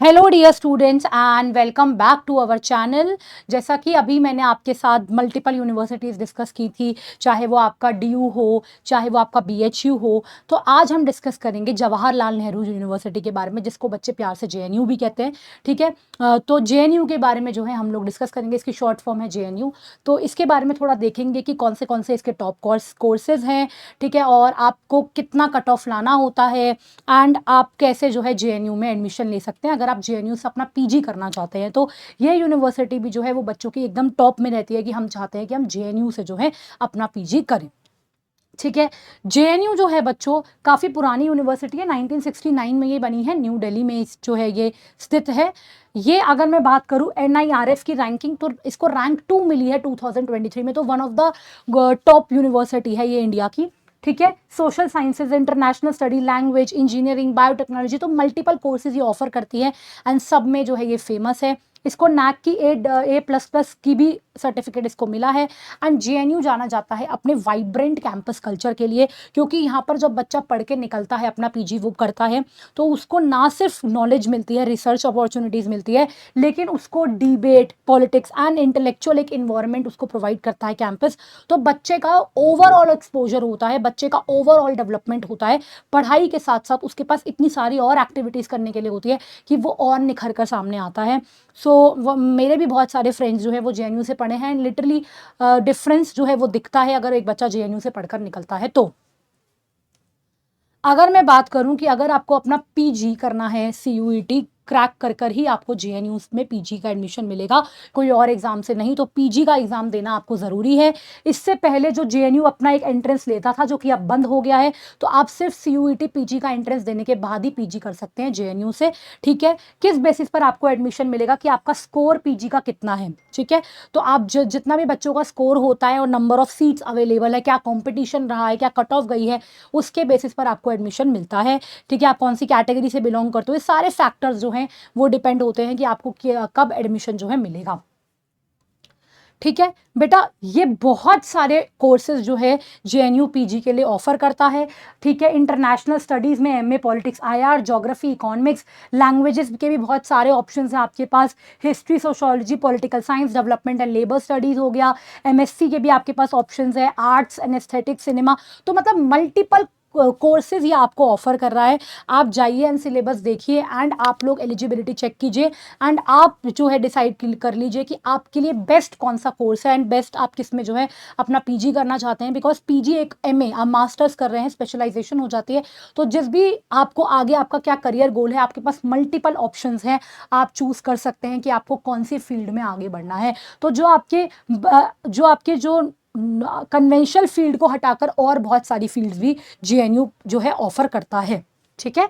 Hello dear students and welcome back to our channel. जैसा कि अभी मैंने आपके साथ मल्टीपल यूनिवर्सिटीज़ डिस्कस की थी, चाहे वो आपका डीयू हो, चाहे वो आपका बीएचयू हो। तो आज हम डिस्कस करेंगे जवाहरलाल नेहरू यूनिवर्सिटी के बारे में, जिसको बच्चे प्यार से जेएनयू भी कहते हैं। ठीक है, तो जेएनयू के बारे में जो है हम लोग डिस्कस करेंगे। इसकी शॉर्ट फॉर्म है जेएनयू। तो इसके बारे में थोड़ा देखेंगे कि कौन से इसके टॉप कोर्सेज हैं, ठीक है, और आपको कितना कट ऑफ लाना होता है एंड आप कैसे जो है जेएनयू में एडमिशन ले सकते हैं अगर आप जेएनयू से अपना पीजी करना चाहते हैं। तो ये यूनिवर्सिटी भी जो है वो बच्चों की एकदम टॉप में रहती है कि हम चाहते हैं कि हम जेएनयू से जो है अपना पीजी करें। ठीक है, जेएनयू जो है बच्चों काफ़ी पुरानी यूनिवर्सिटी है, 1969 में ये बनी है, न्यू दिल्ली में जो है ये स्थित है। ये अगर मैं बात करूं एनआईआरएफ की रैंकिंग, तो इसको रैंक 2 मिली है 2023 में। तो one of the top university है ये इंडिया की। ठीक है, social sciences, international study, language, engineering, biotechnology, तो मल्टीपल कोर्सेज ये ऑफर करती है एंड सब में जो है ये फेमस है। इसको नैक की A++ की भी सर्टिफिकेट इसको मिला है। एंड जेएनयू जाना जाता है अपने वाइब्रेंट कैंपस कल्चर के लिए, क्योंकि यहाँ पर जब बच्चा पढ़ के निकलता है, अपना पीजी वो करता है, तो उसको ना सिर्फ नॉलेज मिलती है, रिसर्च अपॉर्चुनिटीज़ मिलती है, लेकिन उसको डिबेट, पॉलिटिक्स एंड इंटेलेक्चुअल एक इन्वायरमेंट उसको प्रोवाइड करता है कैंपस। तो बच्चे का ओवरऑल एक्सपोजर होता है, बच्चे का ओवरऑल डेवलपमेंट होता है। पढ़ाई के साथ साथ उसके पास इतनी सारी और एक्टिविटीज़ करने के लिए होती है कि वो और निखर कर सामने आता है। सो मेरे भी बहुत सारे फ्रेंड्स जो है वो जेएनयू से पढ़े हैं। लिटरली डिफरेंस जो है वो दिखता है अगर एक बच्चा जेएनयू से पढ़कर निकलता है। तो अगर मैं बात करूं कि अगर आपको अपना पीजी करना है, सीयूईटी क्रैक कर कर ही आपको जेएनयू में पीजी का एडमिशन मिलेगा, कोई और एग्जाम से नहीं। तो पीजी का एग्जाम देना आपको ज़रूरी है। इससे पहले जो जेएनयू अपना एक एंट्रेंस लेता था, जो कि अब बंद हो गया है, तो आप सिर्फ सीयूईटी पीजी का एंट्रेंस देने के बाद ही पीजी कर सकते हैं जेएनयू से। ठीक है, किस बेसिस पर आपको एडमिशन मिलेगा कि आपका स्कोर पीजी का कितना है। ठीक है, तो आप जितना भी बच्चों का स्कोर होता है और नंबर ऑफ सीट्स अवेलेबल है, क्या कॉम्पिटिशन रहा है, क्या कट ऑफ गई है, उसके बेसिस पर आपको एडमिशन मिलता है। ठीक है, आप कौन सी कैटेगरी से बिलोंग करते हो, ये सारे फैक्टर्स जो हैं वो डिपेंड होते हैं कि आपको कब एडमिशन जो है मिलेगा। ठीक है बेटा, ये बहुत सारे कोर्सेज जो है जेएनयू पीजी के लिए ऑफर करता है। ठीक है, इंटरनेशनल स्टडीज़ में MA politics, IR, geography, economics, languages के भी बहुत सारे ऑप्शंस हैं आपके पास। History, sociology, political science, development and labour studies हो गया। एमएससी के भी आपके पास ऑप्शंस है, आर्ट्स एंड एस्थेटिक्स, सिनेमा। तो मतलब मल्टीपल कोर्सेज ये आपको ऑफर कर रहा है। आप जाइए एंड सिलेबस देखिए एंड आप लोग एलिजिबिलिटी चेक कीजिए एंड आप जो है डिसाइड कर लीजिए कि आपके लिए बेस्ट कौन सा कोर्स है एंड बेस्ट आप किस में जो है अपना पीजी करना चाहते हैं। बिकॉज पीजी एक एमए, आप मास्टर्स कर रहे हैं, स्पेशलाइजेशन हो जाती है। तो जिस भी आपको आगे आपका क्या करियर गोल है, आपके पास मल्टीपल ऑप्शंस हैं, आप चूज कर सकते हैं कि आपको कौन सी फील्ड में आगे बढ़ना है। तो जो आपके जो कन्वेंशनल फील्ड को हटाकर और बहुत सारी फील्ड्स भी जेएनयू जो है ऑफर करता है। ठीक है,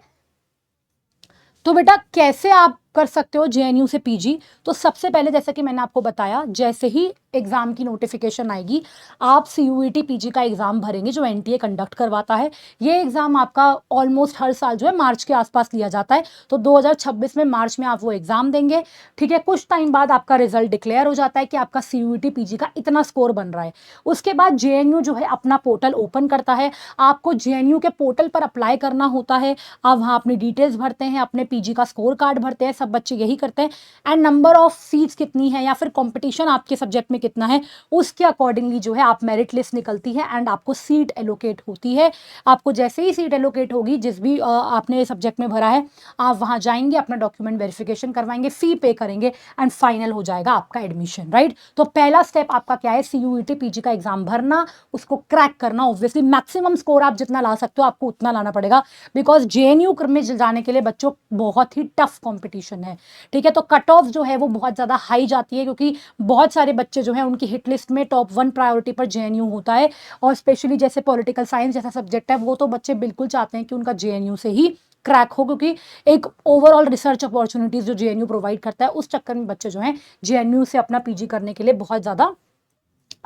तो बेटा कैसे आप कर सकते हो जेएनयू से पीजी। तो सबसे पहले जैसे कि मैंने आपको बताया, जैसे ही एग्जाम की नोटिफिकेशन आएगी, आप सीयूईटी पीजी का एग्जाम भरेंगे जो एनटीए कंडक्ट करवाता है। ये एग्जाम आपका ऑलमोस्ट हर साल जो है मार्च के आसपास लिया जाता है। तो 2026 में मार्च में आप वो एग्जाम देंगे। ठीक है, कुछ टाइम बाद आपका रिजल्ट डिक्लेयर हो जाता है कि आपका सीयूईटी पीजी का इतना स्कोर बन रहा है। उसके बाद जेएनयू जो है अपना पोर्टल ओपन करता है। आपको जेएनयू के पोर्टल पर अप्लाई करना होता है। आप वहाँ अपनी डिटेल्स भरते हैं, अपने पीजी का स्कोर कार्ड भरते हैं, सब बच्चे यही करते हैं। एंड नंबर ऑफ सीट्स कितनी है या फिर कंपटीशन आपके सब्जेक्ट में कितना है, उसके अकॉर्डिंगली जो है आप मेरिट लिस्ट निकलती है एंड आपको सीट एलोकेट होती है। आपको जैसे ही सीट एलोकेट होगी, जिस भी आपने सब्जेक्ट में भरा है, आप वहां जाएंगे, अपना डॉक्यूमेंट वेरिफिकेशन करवाएंगे, फी पे करेंगे एंड फाइनल हो जाएगा आपका एडमिशन। राइट, तो पहला स्टेप आपका क्या है, सीयूईटी पीजी का एग्जाम भरना, उसको क्रैक करना। ऑब्वियसली मैक्सिमम स्कोर आप जितना ला सकते हो आपको उतना लाना पड़ेगा, बिकॉज जेएनयू में जाने के लिए बच्चों बहुत ही टफ कॉम्पिटिशन है। ठीक है, तो कट ऑफ जो है वो बहुत ज़्यादा हाई जाती है, क्योंकि बहुत सारे बच्चे जो हैं उनकी हिट लिस्ट में टॉप 1 प्रायोरिटी पर जेएनयू होता है। और स्पेशली जैसे पॉलिटिकल साइंस जैसा सब्जेक्ट है, वो तो बच्चे बिल्कुल चाहते हैं कि उनका जेएनयू से ही क्रैक हो, क्योंकि एक ओवरऑल रिसर्च अपॉर्चुनिटीज जो जेएनयू प्रोवाइड करता है, उस चक्कर में बच्चे जो हैं जेएनयू से अपना पीजी करने के लिए बहुत ज़्यादा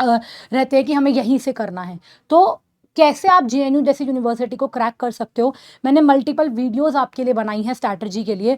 रहते हैं कि हमें यहीं से करना है। तो कैसे आप जेएनयू जैसी यूनिवर्सिटी को क्रैक कर सकते हो, मैंने मल्टीपल वीडियोस आपके लिए बनाई हैं स्ट्रैटेजी के लिए।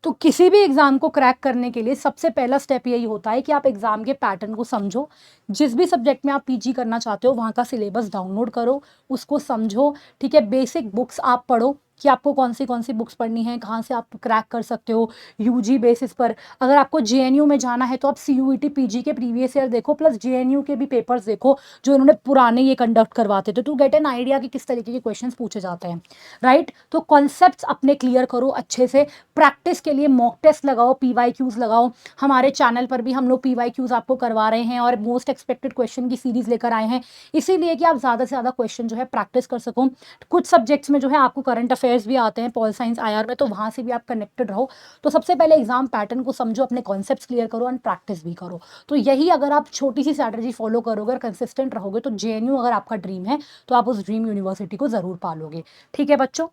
तो किसी भी एग्जाम को क्रैक करने के लिए सबसे पहला स्टेप यही होता है कि आप एग्जाम के पैटर्न को समझो। जिस भी सब्जेक्ट में आप पीजी करना चाहते हो वहाँ का सिलेबस डाउनलोड करो, उसको समझो। ठीक है, बेसिक बुक्स आप पढ़ो, कि आपको कौन सी बुक्स पढ़नी है, कहाँ से आप क्रैक कर सकते हो यूजी बेसिस पर। अगर आपको जेएनयू में जाना है तो आप सीयूईटी पीजी के प्रीवियस ईयर देखो, प्लस जेएनयू के भी पेपर्स देखो जो इन्होंने पुराने ये कंडक्ट करवाते थे, टू गेट एन आइडिया कि किस तरीके के क्वेश्चंस पूछे जाते हैं, राइट। तो कॉन्सेप्ट्स अपने क्लियर करो अच्छे से, प्रैक्टिस के लिए मॉक टेस्ट लगाओ, पीवाईक्यूज लगाओ। हमारे चैनल पर भी हम लोग पीवाईक्यूज आपको करवा रहे हैं और मोस्ट एक्सपेक्टेड क्वेश्चन की सीरीज लेकर आए हैं, इसीलिए कि आप ज़्यादा से ज़्यादा क्वेश्चन जो है प्रैक्टिस कर सको। कुछ सब्जेक्ट्स में जो है आपको करंट अफेयर्स भी आते हैं पॉल साइंस आईआर में, तो वहाँ से भी आप कनेक्टेड रहो। तो सबसे पहले एग्जाम पैटर्न को समझो, अपने कॉन्सेप्ट्स क्लियर करो एंड प्रैक्टिस भी करो। तो यही अगर आप छोटी सी स्ट्रैटेजी फॉलो करोगे और कंसिस्टेंट रहोगे तो जेएनयू अगर आपका ड्रीम है तो आप उस ड्रीम यूनिवर्सिटी को जरूर पालोगे। ठीक है बच्चों।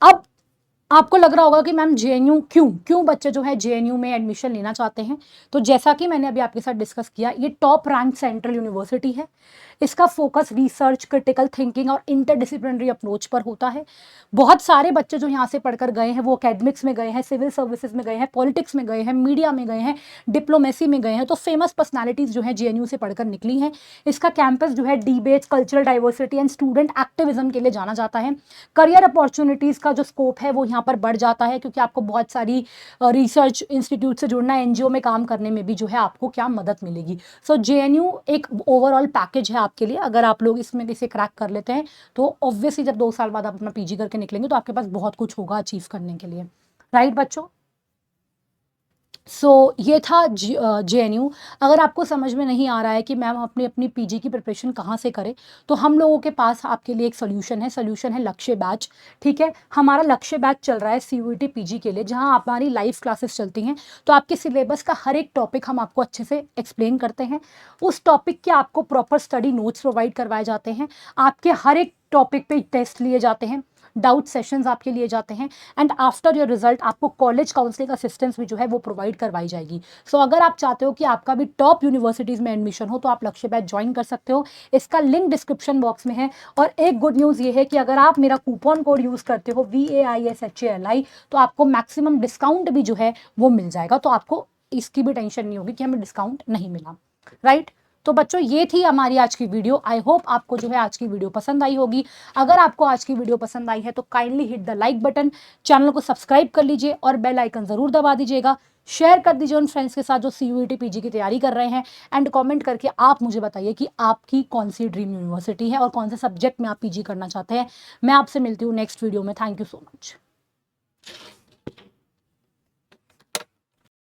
अब आपको लग रहा होगा कि मैम जेएनयू क्यों बच्चे जो है जेएनयू में एडमिशन लेना चाहते हैं। तो जैसा कि मैंने अभी आपके साथ डिस्कस किया, ये टॉप रैंक सेंट्रल यूनिवर्सिटी है। इसका फोकस रिसर्च, क्रिटिकल थिंकिंग और इंटरडिसिप्लिनरी अप्रोच पर होता है। बहुत सारे बच्चे जो यहाँ से पढ़कर गए हैं वो एकेडमिक्स में गए हैं, सिविल सर्विसेज में गए हैं, पॉलिटिक्स में गए हैं, मीडिया में गए हैं, डिप्लोमेसी में गए हैं। तो फेमस पर्सनैलिटीज जो है जेएनयू से पढ़कर निकली हैं। इसका कैंपस जो है debates, cultural diversity and student activism के लिए जाना जाता है। करियर अपॉर्चुनिटीज़ का जो स्कोप है वो यहाँ पर बढ़ जाता है, क्योंकि आपको बहुत सारी रिसर्च इंस्टीट्यूट से जुड़ना, एनजीओ में काम करने में भी जो है आपको क्या मदद मिलेगी। सो जेएनयू एक ओवरऑल पैकेज है आपके लिए। अगर आप लोग इसमें इसे क्रैक कर लेते हैं तो ऑब्वियसली जब 2 साल बाद आप अपना पीजी करके निकलेंगे तो आपके पास बहुत कुछ होगा अचीव करने के लिए, राइट बच्चों। ये था जेएनयू। अगर आपको समझ में नहीं आ रहा है कि मैम अपनी अपनी पीजी की प्रिपरेशन कहाँ से करें, तो हम लोगों के पास आपके लिए एक सोल्यूशन है लक्ष्य बैच। ठीक है, हमारा लक्ष्य बैच चल रहा है सीयूईटी पीजी के लिए, जहाँ हमारी लाइव क्लासेस चलती हैं। तो आपके सिलेबस का हर एक टॉपिक हम आपको अच्छे से एक्सप्लेन करते हैं। उस टॉपिक के आपको प्रॉपर स्टडी नोट्स प्रोवाइड करवाए जाते हैं। आपके हर एक टॉपिक पे टेस्ट लिए जाते हैं, डाउट सेशंस आपके लिए जाते हैं, एंड आफ्टर योर रिजल्ट आपको कॉलेज काउंसलिंग असिस्टेंस भी जो है वो प्रोवाइड करवाई जाएगी। अगर आप चाहते हो कि आपका भी टॉप यूनिवर्सिटीज़ में एडमिशन हो तो आप लक्ष्य बैच ज्वाइन कर सकते हो। इसका लिंक डिस्क्रिप्शन बॉक्स में है। और एक गुड न्यूज़ ये है कि अगर आप मेरा कूपन कोड यूज़ करते हो VAISHALI, तो आपको मैक्सिमम डिस्काउंट भी जो है वो मिल जाएगा। तो आपको इसकी भी टेंशन नहीं होगी कि हमें डिस्काउंट नहीं मिला, राइट। तो बच्चों ये थी हमारी आज की वीडियो। आई होप आपको जो है आज की वीडियो पसंद आई होगी। अगर आपको आज की वीडियो पसंद आई है तो kindly hit the like button, channel को सब्सक्राइब कर लीजिए और बेल आइकन जरूर दबा दीजिएगा। शेयर कर दीजिए उन फ्रेंड्स के साथ जो सीयूईटी पीजी की तैयारी कर रहे हैं, एंड कमेंट करके आप मुझे बताइए कि आपकी कौन सी ड्रीम यूनिवर्सिटी है और कौन से सब्जेक्ट में आप पीजी करना चाहते हैं। मैं आपसे मिलती हूँ नेक्स्ट वीडियो में। Thank you so much.